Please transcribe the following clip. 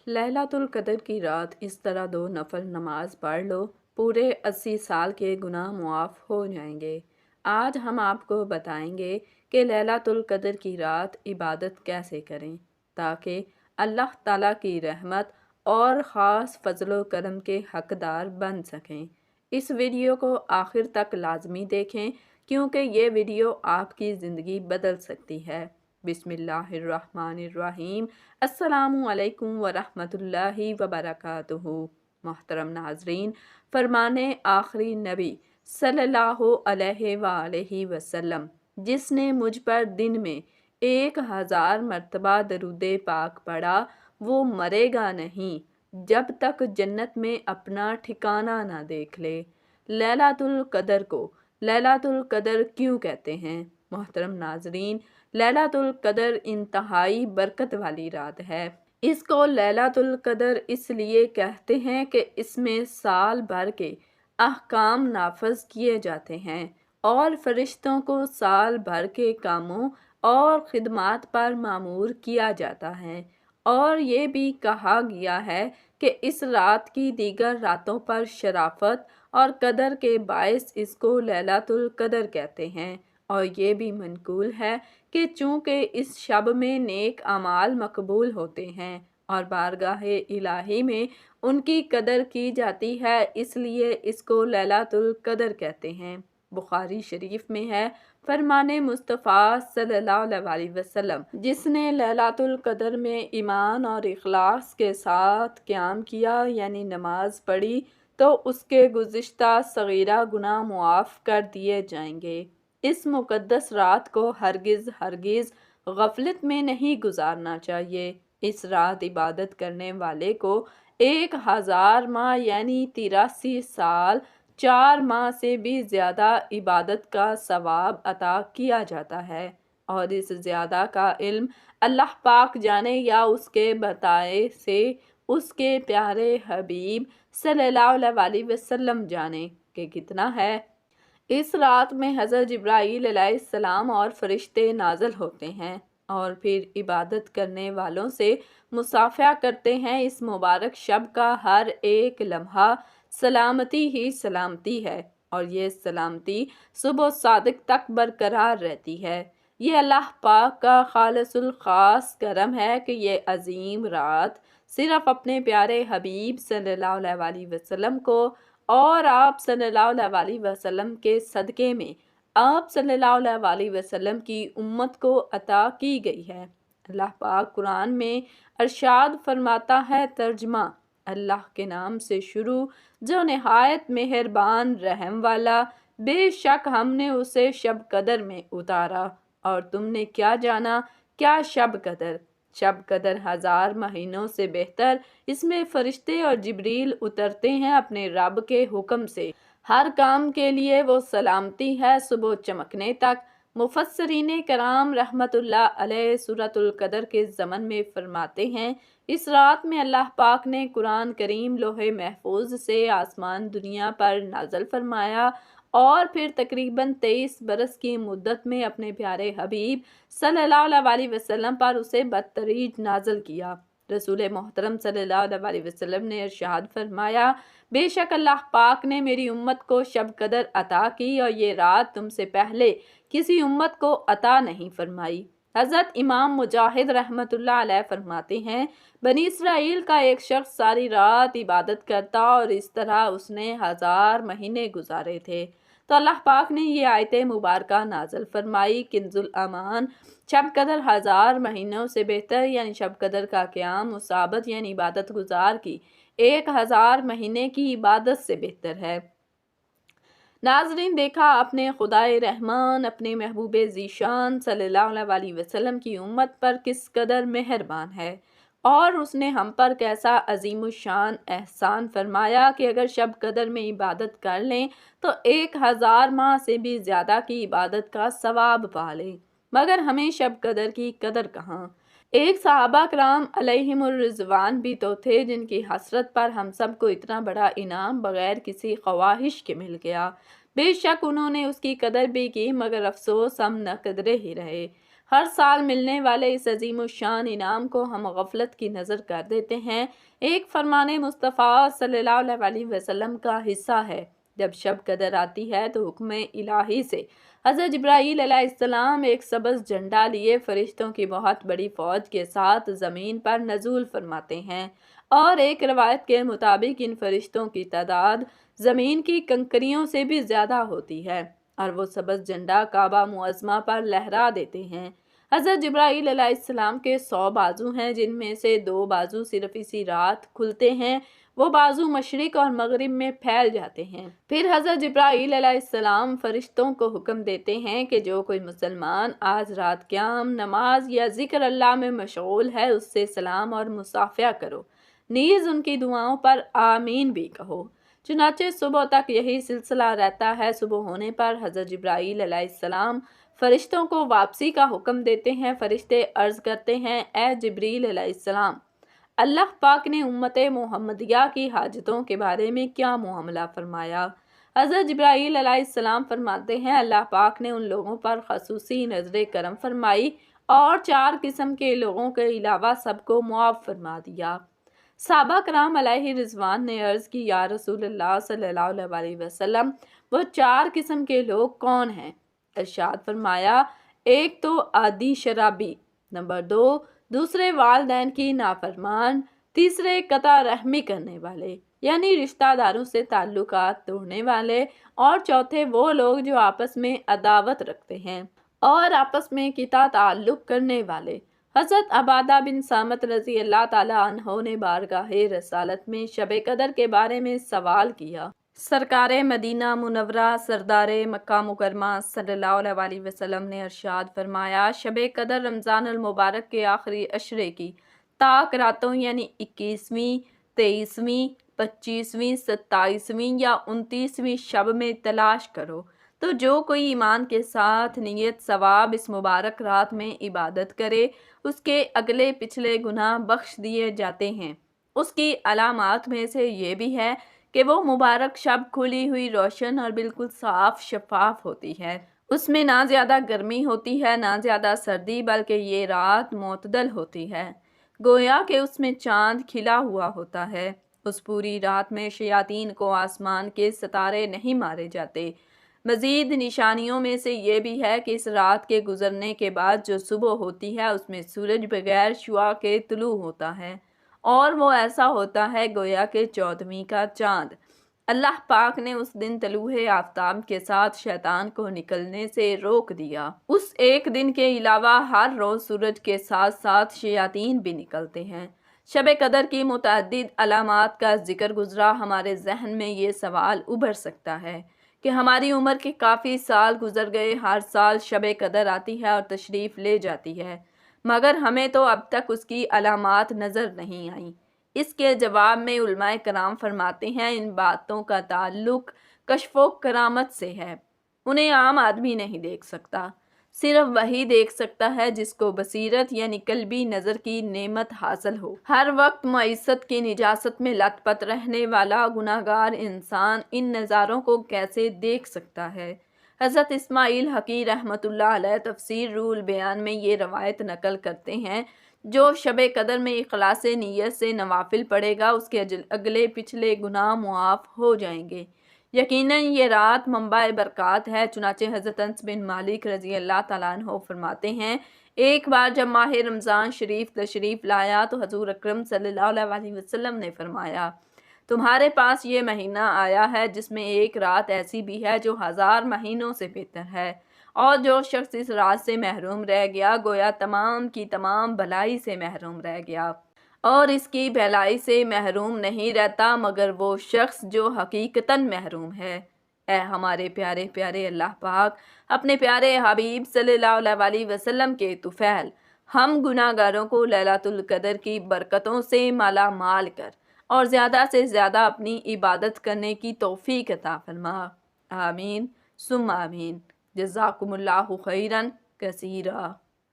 ليلۃ القدر کی رات اس طرح 2 نفل نماز پڑھ لو، پورے 80 سال کے گناہ معاف ہو جائیں گے۔ آج ہم آپ کو بتائیں گے کہ ليلۃ القدر کی رات عبادت کیسے کریں تاکہ اللہ تعالیٰ کی رحمت اور خاص فضل و کرم کے حقدار بن سکیں۔ اس ویڈیو کو آخر تک لازمی دیکھیں کیونکہ یہ ویڈیو آپ کی زندگی بدل سکتی ہے۔ بسم اللہ الرحمن الرحیم۔ السلام علیکم ورحمۃ اللہ وبرکاتہ۔ محترم ناظرین، فرمان آخری نبی صلی اللہ علیہ وآلہ وسلم، جس نے مجھ پر دن میں 1000 مرتبہ درود پاک پڑھا، وہ مرے گا نہیں جب تک جنت میں اپنا ٹھکانہ نہ دیکھ لے۔ ليلۃ القدر کو ليلۃ القدر کیوں کہتے ہیں؟ محترم ناظرین، ليلۃ القدر انتہائی برکت والی رات ہے۔ اس کو ليلۃ القدر اس لیے کہتے ہیں کہ اس میں سال بھر کے احکام نافذ کیے جاتے ہیں اور فرشتوں کو سال بھر کے کاموں اور خدمات پر مامور کیا جاتا ہے، اور یہ بھی کہا گیا ہے کہ اس رات کی دیگر راتوں پر شرافت اور قدر کے باعث اس کو ليلۃ القدر کہتے ہیں، اور یہ بھی منقول ہے کہ چونکہ اس شب میں نیک اعمال مقبول ہوتے ہیں اور بارگاہ الہی میں ان کی قدر کی جاتی ہے، اس لیے اس کو ليلۃ القدر کہتے ہیں۔ بخاری شریف میں ہے، فرمان مصطفیٰ صلی اللہ علیہ وسلم، جس نے ليلۃ القدر میں ایمان اور اخلاص کے ساتھ قیام کیا یعنی نماز پڑھی تو اس کے گزشتہ صغیرہ گناہ معاف کر دیے جائیں گے۔ اس مقدس رات کو ہرگز غفلت میں نہیں گزارنا چاہیے۔ اس رات عبادت کرنے والے کو 1000 ماہ یعنی 83 سال 4 ماہ سے بھی زیادہ عبادت کا ثواب عطا کیا جاتا ہے، اور اس زیادہ کا علم اللہ پاک جانے یا اس کے بتائے سے اس کے پیارے حبیب صلی اللہ علیہ وسلم جانے کہ کتنا ہے۔ اس رات میں حضرت جبرائیل علیہ السلام اور فرشتے نازل ہوتے ہیں اور پھر عبادت کرنے والوں سے مصافحہ کرتے ہیں۔ اس مبارک شب کا ہر ایک لمحہ سلامتی ہی سلامتی ہے، اور یہ سلامتی صبح صادق تک برقرار رہتی ہے۔ یہ اللہ پاک کا خالص الخاص کرم ہے کہ یہ عظیم رات صرف اپنے پیارے حبیب صلی اللہ علیہ وسلم کو اور آپ صلی اللہ علیہ وسلم کے صدقے میں آپ صلی اللہ علیہ وسلم کی امت کو عطا کی گئی ہے۔ اللہ پاک قرآن میں ارشاد فرماتا ہے، ترجمہ: اللہ کے نام سے شروع جو نہایت مہربان رحم والا، بے شک ہم نے اسے شب قدر میں اتارا، اور تم نے کیا جانا کیا شب قدر؟ شب قدر 1000 مہینوں سے بہتر، اس میں فرشتے اور جبریل اترتے ہیں اپنے رب کے حکم سے، ہر کام کے لیے وہ سلامتی ہے صبح چمکنے تک۔ مفسرین کرام رحمت اللہ علیہ سورۃ القدر کے ضمن میں فرماتے ہیں، اس رات میں اللہ پاک نے قرآن کریم لوح محفوظ سے آسمان دنیا پر نازل فرمایا، اور پھر تقریباً 23 برس کی مدت میں اپنے پیارے حبیب صلی اللہ علیہ وسلم پر اسے بتدریج نازل کیا۔ رسول محترم صلی اللہ علیہ وسلم نے ارشاد فرمایا، بے شک اللہ پاک نے میری امت کو شب قدر عطا کی، اور یہ رات تم سے پہلے کسی امت کو عطا نہیں فرمائی۔ حضرت امام مجاہد رحمت اللہ علیہ فرماتے ہیں، بنی اسرائیل کا ایک شخص ساری رات عبادت کرتا اور اس طرح اس نے 1000 مہینے گزارے تھے، تو اللہ پاک نے یہ آیت مبارکہ نازل فرمائی، کنز الامان، شب قدر 1000 مہینوں سے بہتر، یعنی شب قدر کا قیام مصابت یعنی عبادت گزار کی 1000 مہینے کی عبادت سے بہتر ہے۔ ناظرین، دیکھا اپنے خدائے رحمان اپنے محبوب ذیشان صلی اللہ علیہ وسلم کی امت پر کس قدر مہربان ہے، اور اس نے ہم پر کیسا عظیم الشان احسان فرمایا کہ اگر شب قدر میں عبادت کر لیں تو 1000 ماہ سے بھی زیادہ کی عبادت کا ثواب پا لیں۔ مگر ہمیں شب قدر کی قدر کہاں؟ ایک صحابہ کرام علیہم الرضوان بھی تو تھے جن کی حسرت پر ہم سب کو اتنا بڑا انعام بغیر کسی خواہش کے مل گیا۔ بے شک انہوں نے اس کی قدر بھی کی، مگر افسوس ہم نہ قدرے ہی رہے۔ ہر سال ملنے والے اس عظیم الشان انعام کو ہم غفلت کی نظر کر دیتے ہیں۔ ایک فرمان مصطفیٰ صلی اللہ علیہ وسلم کا حصہ ہے۔ جب شب قدر آتی ہے تو حکم الہی سے حضرت جبرائیل علیہ السلام ایک سبز جھنڈا لیے فرشتوں کی بہت بڑی فوج کے ساتھ زمین پر نزول فرماتے ہیں، اور ایک روایت کے مطابق ان فرشتوں کی تعداد زمین کی کنکریوں سے بھی زیادہ ہوتی ہے، اور وہ سبز جھنڈا کعبہ معظمہ پر لہرا دیتے ہیں۔ حضرت جبرائیل علیہ السلام کے 100 بازو ہیں، جن میں سے 2 بازو صرف اسی رات کھلتے ہیں، وہ بازو مشرق اور مغرب میں پھیل جاتے ہیں۔ پھر حضرت جبرائیل علیہ السلام فرشتوں کو حکم دیتے ہیں کہ جو کوئی مسلمان آج رات قیام، نماز یا ذکر اللہ میں مشغول ہے اس سے سلام اور مصافحہ کرو، نیز ان کی دعاؤں پر آمین بھی کہو۔ چنانچہ صبح تک یہی سلسلہ رہتا ہے۔ صبح ہونے پر حضرت جبرائیل علیہ السلام فرشتوں کو واپسی کا حکم دیتے ہیں۔ فرشتے عرض کرتے ہیں، اے جبریل علیہ السلام، اللہ پاک نے امت محمدیہ کی حاجتوں کے بارے میں کیا معاملہ فرمایا؟ حضرت جبرائیل علیہ السلام فرماتے ہیں، اللہ پاک نے ان لوگوں پر خصوصی نظر کرم فرمائی اور 4 قسم کے لوگوں کے علاوہ سب کو معاف فرما دیا۔ صحابہ کرام علیہ رضوان نے عرض کی، یا رسول اللہ صلی اللہ علیہ وسلم، وہ 4 قسم کے لوگ کون ہیں؟ ارشاد فرمایا، ایک تو عادی شرابی، نمبر 2 دوسرے والدین کی نافرمان، تیسرے قطع رحمی کرنے والے یعنی رشتہ داروں سے تعلقات توڑنے والے، اور چوتھے وہ لوگ جو آپس میں عداوت رکھتے ہیں اور آپس میں قطع تعلق کرنے والے۔ حضرت عبادہ بن صامت رضی اللہ تعالیٰ عنہ نے بارگاہ رسالت میں شب قدر کے بارے میں سوال کیا۔ سرکار مدینہ منورہ سردار مکہ مکرمہ صلی اللہ علیہ وسلم نے ارشاد فرمایا، شب قدر رمضان المبارک کے آخری عشرے کی طاق راتوں یعنی 21ویں، 23ویں، 25ویں، 27ویں یا 29ویں شب میں تلاش کرو، تو جو کوئی ایمان کے ساتھ نیت ثواب اس مبارک رات میں عبادت کرے اس کے اگلے پچھلے گناہ بخش دیے جاتے ہیں۔ اس کی علامات میں سے یہ بھی ہے کہ وہ مبارک شب کھلی ہوئی، روشن اور بالکل صاف شفاف ہوتی ہے۔ اس میں نہ زیادہ گرمی ہوتی ہے نہ زیادہ سردی، بلکہ یہ رات معتدل ہوتی ہے، گویا کہ اس میں چاند کھلا ہوا ہوتا ہے۔ اس پوری رات میں شیاطین کو آسمان کے ستارے نہیں مارے جاتے۔ مزید نشانیوں میں سے یہ بھی ہے کہ اس رات کے گزرنے کے بعد جو صبح ہوتی ہے اس میں سورج بغیر شعاع کے طلوع ہوتا ہے، اور وہ ایسا ہوتا ہے گویا کہ 14ویں کا چاند۔ اللہ پاک نے اس دن طلوع آفتاب کے ساتھ شیطان کو نکلنے سے روک دیا۔ اس ایک دن کے علاوہ ہر روز سورج کے ساتھ ساتھ شیاطین بھی نکلتے ہیں۔ شب قدر کی متعدد علامات کا ذکر گزرا، ہمارے ذہن میں یہ سوال ابھر سکتا ہے کہ ہماری عمر کے کافی سال گزر گئے، ہر سال شب قدر آتی ہے اور تشریف لے جاتی ہے، مگر ہمیں تو اب تک اس کی علامات نظر نہیں آئیں۔ اس کے جواب میں علماء کرام فرماتے ہیں، ان باتوں کا تعلق کشف و کرامت سے ہے، انہیں عام آدمی نہیں دیکھ سکتا، صرف وہی دیکھ سکتا ہے جس کو بصیرت یعنی قلبی نظر کی نعمت حاصل ہو۔ ہر وقت معیشت کی نجاست میں لت پت رہنے والا گناہگار انسان ان نظاروں کو کیسے دیکھ سکتا ہے؟ حضرت اسماعیل حقی رحمۃ اللہ علیہ تفسیر روح البیان میں یہ روایت نقل کرتے ہیں، جو شب قدر میں اخلاص نیت سے نوافل پڑھے گا اس کے اگلے پچھلے گناہ معاف ہو جائیں گے۔ یقیناً یہ رات منبع برکات ہے۔ چنانچہ حضرت انس بن مالک رضی اللہ تعالیٰ عنہ فرماتے ہیں، ایک بار جب ماہ رمضان شریف تشریف لایا تو حضور اکرم صلی اللہ علیہ وسلم نے فرمایا، تمہارے پاس یہ مہینہ آیا ہے جس میں ایک رات ایسی بھی ہے جو 1000 مہینوں سے بہتر ہے، اور جو شخص اس رات سے محروم رہ گیا گویا تمام کی تمام بھلائی سے محروم رہ گیا، اور اس کی بھلائی سے محروم نہیں رہتا مگر وہ شخص جو حقیقتاً محروم ہے۔ اے ہمارے پیارے پیارے اللہ پاک، اپنے پیارے حبیب صلی اللہ علیہ وسلم کے طفیل، ہم گناہ گاروں کو لیلۃ القدر کی برکتوں سے مالا مال کر اور زیادہ سے زیادہ اپنی عبادت کرنے کی توفیق عطا فرما۔ آمین ثم آمین۔ جزاکم اللہ خیراً کثیرا۔